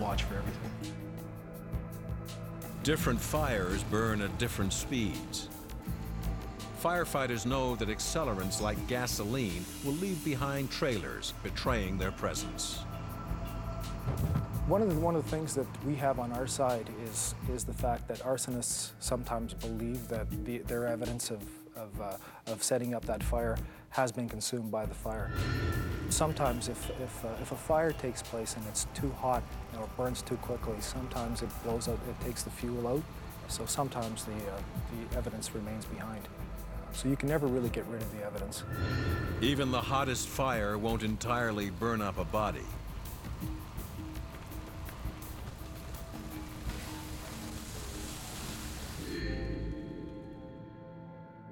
watch for everything. Different fires burn at different speeds. Firefighters know that accelerants like gasoline will leave behind trailers, betraying their presence. One of the things that we have on our side is the fact that arsonists sometimes believe that their evidence of setting up that fire has been consumed by the fire. Sometimes if a fire takes place and it's too hot or it burns too quickly, sometimes it blows out, it takes the fuel out, so sometimes the evidence remains behind. So you can never really get rid of the evidence. Even the hottest fire won't entirely burn up a body.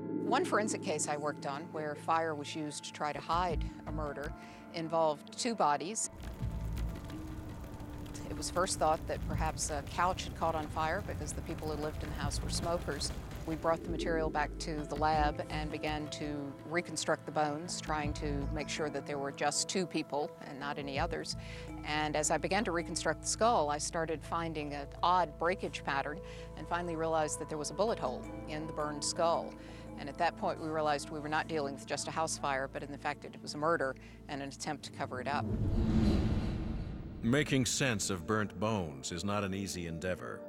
One forensic case I worked on where fire was used to try to hide a murder involved two bodies. It was first thought that perhaps a couch had caught on fire because the people who lived in the house were smokers. We brought the material back to the lab and began to reconstruct the bones, trying to make sure that there were just two people and not any others. And as I began to reconstruct the skull, I started finding an odd breakage pattern and finally realized that there was a bullet hole in the burned skull. And at that point, we realized we were not dealing with just a house fire, but in the fact that it was a murder and an attempt to cover it up. Making sense of burnt bones is not an easy endeavor.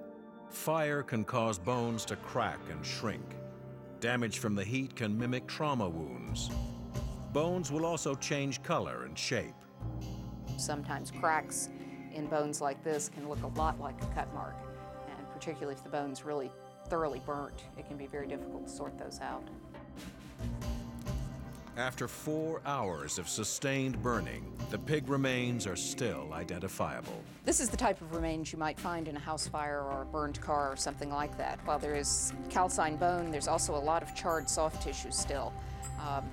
Fire can cause bones to crack and shrink. Damage from the heat can mimic trauma wounds. Bones will also change color and shape. Sometimes cracks in bones like this can look a lot like a cut mark, and particularly if the bone's really thoroughly burnt, it can be very difficult to sort those out. After 4 hours of sustained burning, the pig remains are still identifiable. This is the type of remains you might find in a house fire or a burned car or something like that. While there is calcined bone, there's also a lot of charred soft tissue still.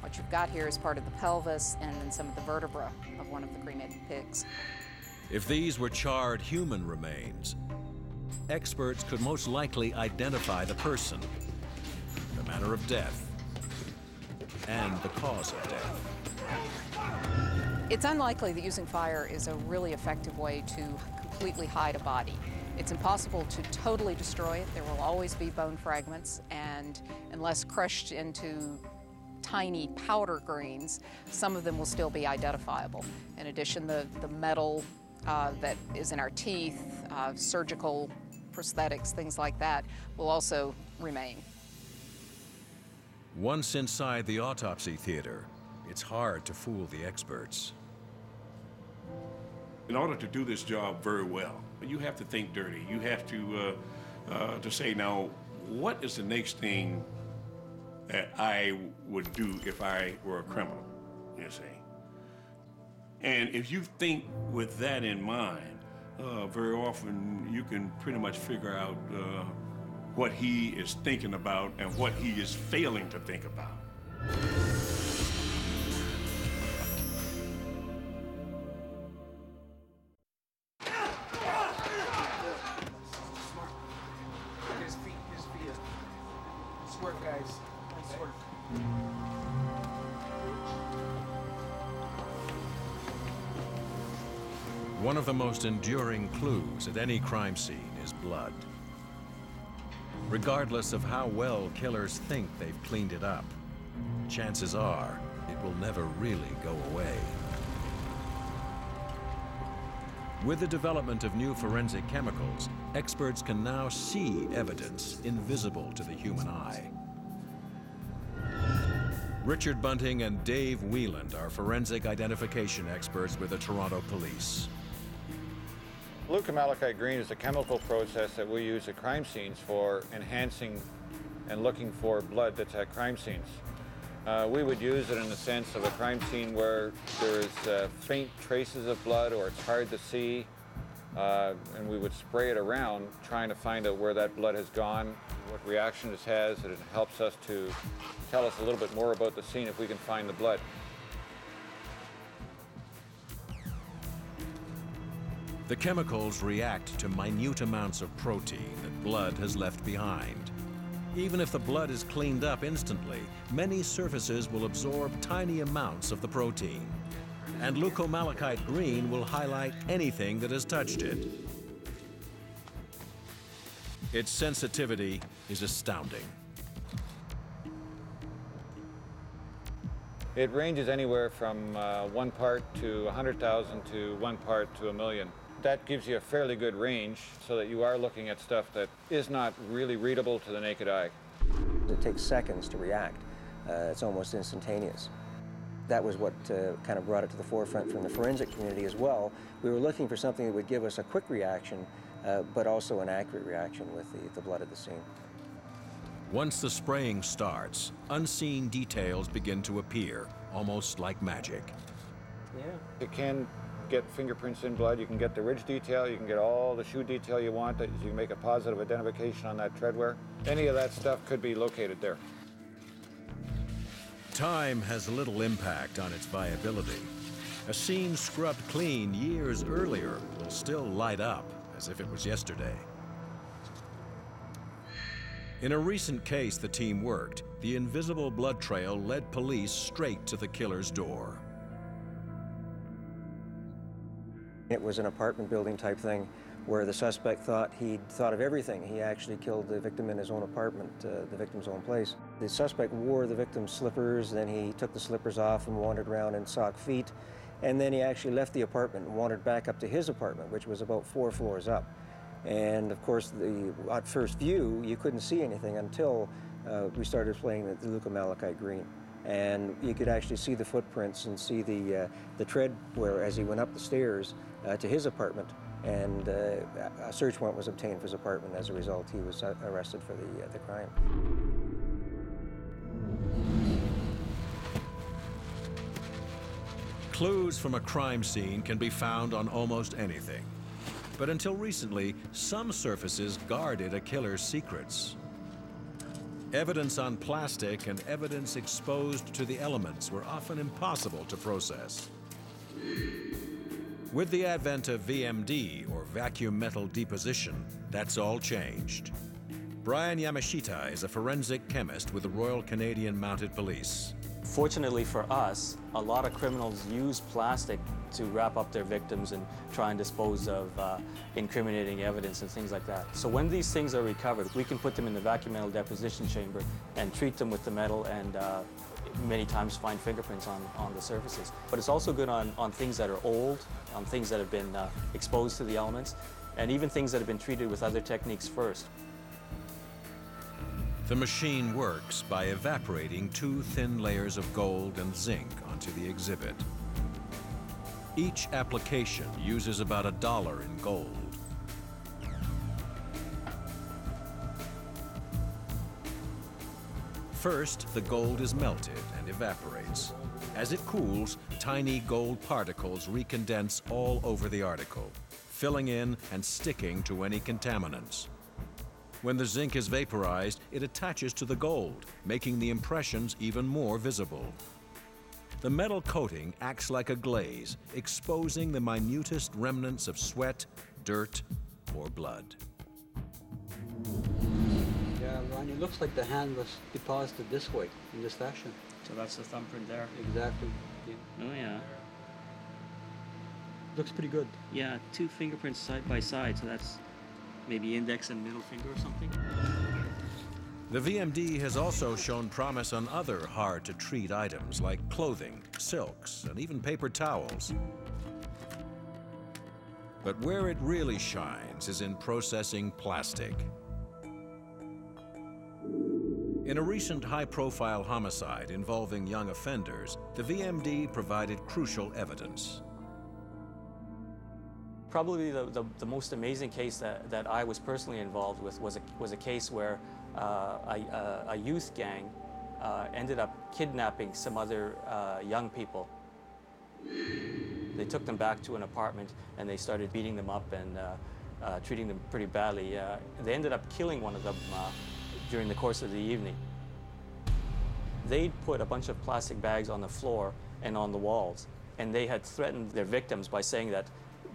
What you've got here is part of the pelvis and then some of the vertebra of one of the cremated pigs. If these were charred human remains, experts could most likely identify the person, the manner of death, and the cause of death. It's unlikely that using fire is a really effective way to completely hide a body. It's impossible to totally destroy it. There will always be bone fragments, and unless crushed into tiny powder grains, some of them will still be identifiable. In addition, the metal that is in our teeth, surgical prosthetics, things like that, will also remain. Once inside the autopsy theater, it's hard to fool the experts. In order to do this job very well, you have to think dirty. You have to say, now, what is the next thing that I would do if I were a criminal, you see? And if you think with that in mind, very often you can pretty much figure out what he is thinking about and what he is failing to think about. Nice work, guys. Nice work. One of the most enduring clues at any crime scene is blood. Regardless of how well killers think they've cleaned it up, chances are it will never really go away. With the development of new forensic chemicals, experts can now see evidence invisible to the human eye. Richard Bunting and Dave Wieland are forensic identification experts with the Toronto Police. Glucomalachite green is a chemical process that we use at crime scenes for enhancing and looking for blood that's at crime scenes. We would use it in the sense of a crime scene where there is faint traces of blood or it's hard to see, and we would spray it around trying to find out where that blood has gone, what reaction it has, and it helps us to tell us a little bit more about the scene if we can find the blood. The chemicals react to minute amounts of protein that blood has left behind. Even if the blood is cleaned up instantly, many surfaces will absorb tiny amounts of the protein. And leucomalachite green will highlight anything that has touched it. Its sensitivity is astounding. It ranges anywhere from 1 part to 100,000 to 1 part to 1,000,000. That gives you a fairly good range so that you are looking at stuff that is not really readable to the naked eye. It takes seconds to react. It's almost instantaneous. That was what kind of brought it to the forefront from the forensic community as well. We were looking for something that would give us a quick reaction, but also an accurate reaction with the blood at the scene. Once the spraying starts, unseen details begin to appear, almost like magic. Yeah. You can get fingerprints in blood, you can get the ridge detail, you can get all the shoe detail you want, you can make a positive identification on that treadwear. Any of that stuff could be located there. Time has little impact on its viability. A scene scrubbed clean years earlier will still light up as if it was yesterday. In a recent case the team worked, the invisible blood trail led police straight to the killer's door. It was an apartment building type thing where the suspect thought he'd thought of everything. He actually killed the victim in his own apartment, the victim's own place. The suspect wore the victim's slippers, then he took the slippers off and wandered around in sock feet, and then he actually left the apartment and wandered back up to his apartment, which was about 4 floors up. And of course, at first view, you couldn't see anything until we started playing the Luca Malachite green. And you could actually see the footprints and see the tread where as he went up the stairs to his apartment. And a search warrant was obtained for his apartment. As a result, he was arrested for the crime. Clues from a crime scene can be found on almost anything. But until recently, some surfaces guarded a killer's secrets. Evidence on plastic and evidence exposed to the elements were often impossible to process. With the advent of VMD, or vacuum metal deposition, that's all changed. Brian Yamashita is a forensic chemist with the Royal Canadian Mounted Police. Fortunately for us, a lot of criminals use plastic to wrap up their victims and try and dispose of incriminating evidence and things like that. So when these things are recovered, we can put them in the vacuum metal deposition chamber and treat them with the metal and many times find fingerprints on the surfaces. But it's also good on things that are old, on things that have been exposed to the elements, and even things that have been treated with other techniques first. The machine works by evaporating 2 thin layers of gold and zinc onto the exhibit. Each application uses about $1 in gold. First, the gold is melted and evaporates. As it cools, tiny gold particles recondense all over the article, filling in and sticking to any contaminants. When the zinc is vaporized, it attaches to the gold, making the impressions even more visible. The metal coating acts like a glaze, exposing the minutest remnants of sweat, dirt, or blood. Yeah, Ron, it looks like the hand was deposited this way, in this fashion. So that's the thumbprint there. Exactly. Yeah. Oh yeah. Looks pretty good. Yeah, 2 fingerprints side by side, so that's maybe index and middle finger or something. The VMD has also shown promise on other hard-to-treat items like clothing, silks, and even paper towels. But where it really shines is in processing plastic. In a recent high-profile homicide involving young offenders, the VMD provided crucial evidence. Probably the most amazing case that I was personally involved with was a case where a youth gang ended up kidnapping some other young people. They took them back to an apartment and they started beating them up and treating them pretty badly. They ended up killing one of them during the course of the evening. They'd put a bunch of plastic bags on the floor and on the walls, and they had threatened their victims by saying that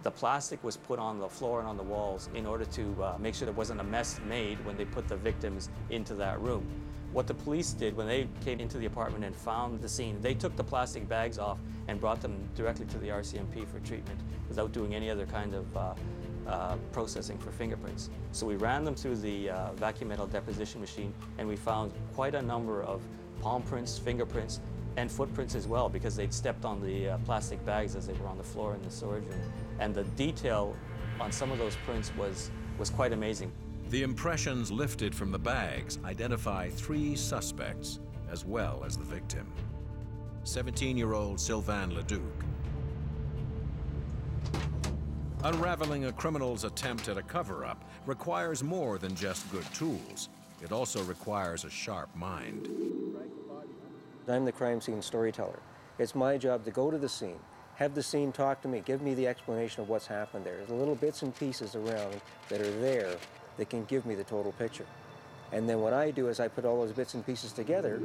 the plastic was put on the floor and on the walls in order to make sure there wasn't a mess made when they put the victims into that room. What the police did when they came into the apartment and found the scene, they took the plastic bags off and brought them directly to the RCMP for treatment without doing any other kind of processing for fingerprints. So we ran them through the vacuum metal deposition machine, and we found quite a number of palm prints, fingerprints, and footprints as well, because they'd stepped on the plastic bags as they were on the floor in the storage room. And the detail on some of those prints was quite amazing. The impressions lifted from the bags identify 3 suspects, as well as the victim. 17-year-old Sylvain Leduc. Unraveling a criminal's attempt at a cover-up requires more than just good tools. It also requires a sharp mind. I'm the crime scene storyteller. It's my job to go to the scene, have the scene talk to me, give me the explanation of what's happened there. There's little bits and pieces around that are there that can give me the total picture. And then what I do is I put all those bits and pieces together,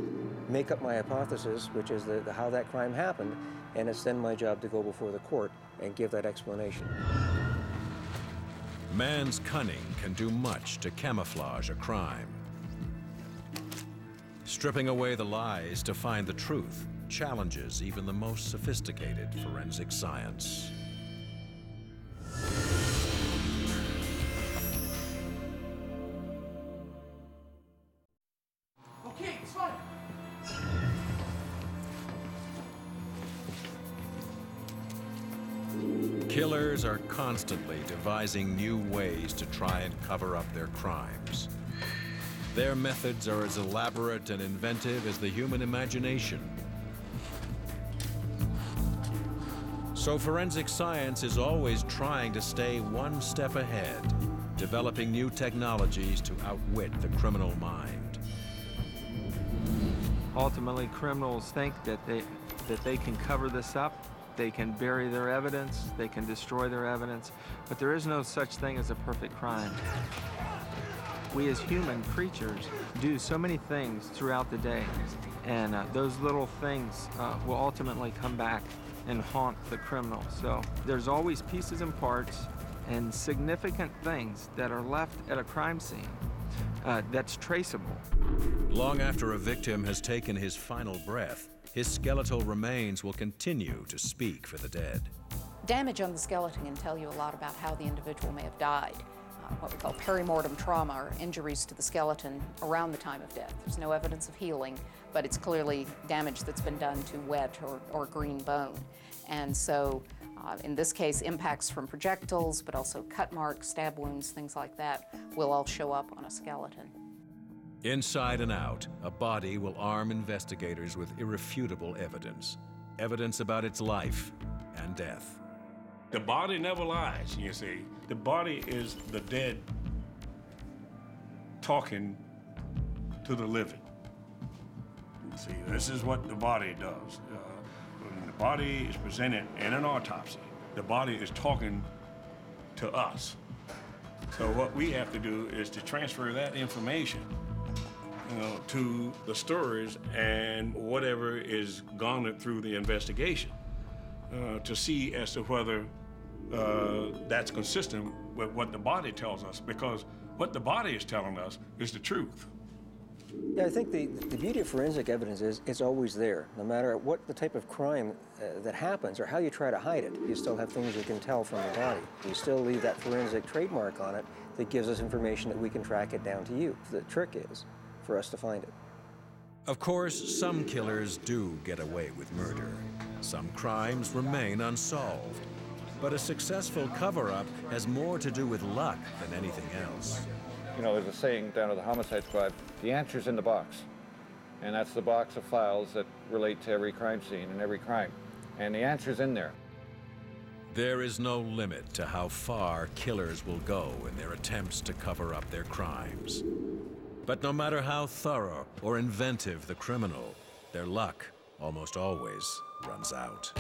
make up my hypothesis, which is how that crime happened, and it's then my job to go before the court and give that explanation. Man's cunning can do much to camouflage a crime. Stripping away the lies to find the truth challenges even the most sophisticated forensic science. Okay, it's fine. Killers are constantly devising new ways to try and cover up their crimes. Their methods are as elaborate and inventive as the human imagination. So forensic science is always trying to stay one step ahead, developing new technologies to outwit the criminal mind. Ultimately, criminals think that they can cover this up, they can bury their evidence, they can destroy their evidence, but there is no such thing as a perfect crime. We as human creatures do so many things throughout the day, and those little things will ultimately come back and haunt the criminal. So there's always pieces and parts and significant things that are left at a crime scene that's traceable. Long after a victim has taken his final breath, his skeletal remains will continue to speak for the dead. Damage on the skeleton can tell you a lot about how the individual may have died. What we call perimortem trauma, or injuries to the skeleton around the time of death. There's no evidence of healing, but it's clearly damage that's been done to wet or green bone. And so, in this case, impacts from projectiles, but also cut marks, stab wounds, things like that, will all show up on a skeleton. Inside and out, a body will arm investigators with irrefutable evidence. Evidence about its life and death. The body never lies, you see. The body is the dead talking to the living. See, this is what the body does. When the body is presented in an autopsy, the body is talking to us. So what we have to do is to transfer that information to the stories and whatever is garnered through the investigation to see as to whether that's consistent with what the body tells us, because what the body is telling us is the truth. Yeah, I think the beauty of forensic evidence is it's always there. No matter what the type of crime that happens or how you try to hide it, you still have things you can tell from the body. You still leave that forensic trademark on it that gives us information that we can track it down to you. The trick is for us to find it. Of course, some killers do get away with murder. Some crimes remain unsolved. But a successful cover-up has more to do with luck than anything else. You know, there's a saying down at the homicide squad, the answer's in the box. And that's the box of files that relate to every crime scene and every crime. And the answer's in there. There is no limit to how far killers will go in their attempts to cover up their crimes. But no matter how thorough or inventive the criminal, their luck almost always runs out.